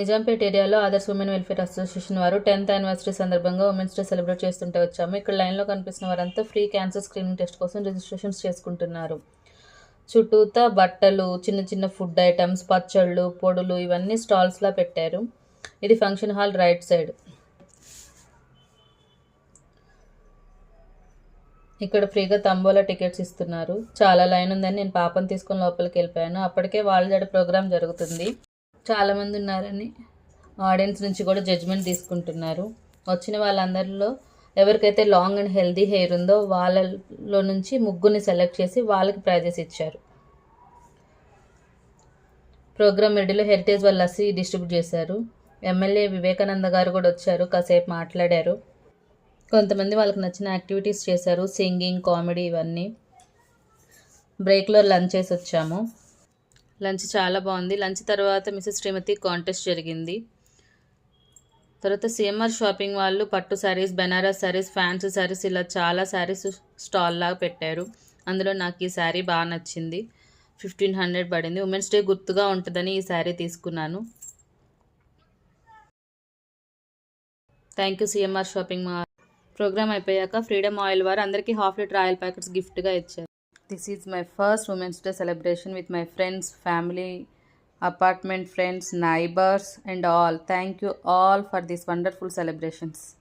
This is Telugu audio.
నిజాంపేట్ ఏరియాలో ఆదర్శ్ ఉమెన్ వెల్ఫేర్ అసోసియేషన్ వారు 10th యానివర్సరీ సందర్భంగా ఉమెన్స్ డే సెలబ్రేట్ చేస్తుంటే వచ్చాము. ఇక్కడ లైన్లో కనిపిస్తున్న వారంతా ఫ్రీ క్యాన్సర్ స్క్రీనింగ్ టెస్ట్ కోసం రిజిస్ట్రేషన్స్ చేసుకుంటున్నారు. చుట్టూతా బట్టలు, చిన్న చిన్న ఫుడ్ ఐటమ్స్, పచ్చళ్ళు, పొడులు ఇవన్నీ స్టాల్స్లా పెట్టారు. ఇది ఫంక్షన్ హాల్ రైట్ సైడ్. ఇక్కడ ఫ్రీగా తంబోలా టికెట్స్ ఇస్తున్నారు. చాలా లైన్ ఉందని నేను పాపను తీసుకొని లోపలికి వెళ్ళిపోయాను. అప్పటికే వాళ్ళ జడ ప్రోగ్రామ్ జరుగుతుంది. చాలామంది ఉన్నారని ఆడియన్స్ నుంచి కూడా జడ్జ్మెంట్ తీసుకుంటున్నారు. వచ్చిన వాళ్ళందరిలో ఎవరికైతే లాంగ్ అండ్ హెల్దీ హెయిర్ ఉందో వాళ్ళలో నుంచి ముగ్గురిని సెలెక్ట్ చేసి వాళ్ళకి ప్రైజెస్ ఇచ్చారు. ప్రోగ్రామ్ మిడిలో హెరిటేజ్ వాళ్ళ లస్సీ డిస్ట్రిబ్యూట్ చేశారు. ఎమ్మెల్యే వివేకానంద గారు కూడా వచ్చారు, కాసేపు మాట్లాడారు. కొంతమంది వాళ్ళకి నచ్చిన యాక్టివిటీస్ చేశారు, సింగింగ్, కామెడీ ఇవన్నీ. బ్రేక్లో లంచ్ చేసి వచ్చాము. లంచ్ చాలా బాగుంది. లంచ్ తర్వాత మిసెస్ శ్రీమతి కాంటెస్ట్ జరిగింది. తర్వాత సిఎంఆర్ షాపింగ్ వాళ్ళు పట్టు శారీస్, బెనారస్ శారీస్, ఫ్యాన్సీ శారీస్ ఇలా చాలా శారీస్ స్టాల్ లాగా పెట్టారు. అందులో నాకు ఈ శారీ బాగా నచ్చింది. 1500 పడింది. ఉమెన్స్ డే గుర్తుగా ఉంటుందని ఈ శారీ తీసుకున్నాను. Thank you CMR shopping mall. Program అయిపోయాక ఫ్రీడమ్ ఆయిల్ వారు అందరికీ 1/2 లీటర్ ఆయిల్ ప్యాకెట్స్ గిఫ్ట్గా ఇచ్చారు. This is my first Women's Day celebration with my friends, family, apartment friends, neighbors and all. Thank you all for these wonderful celebrations.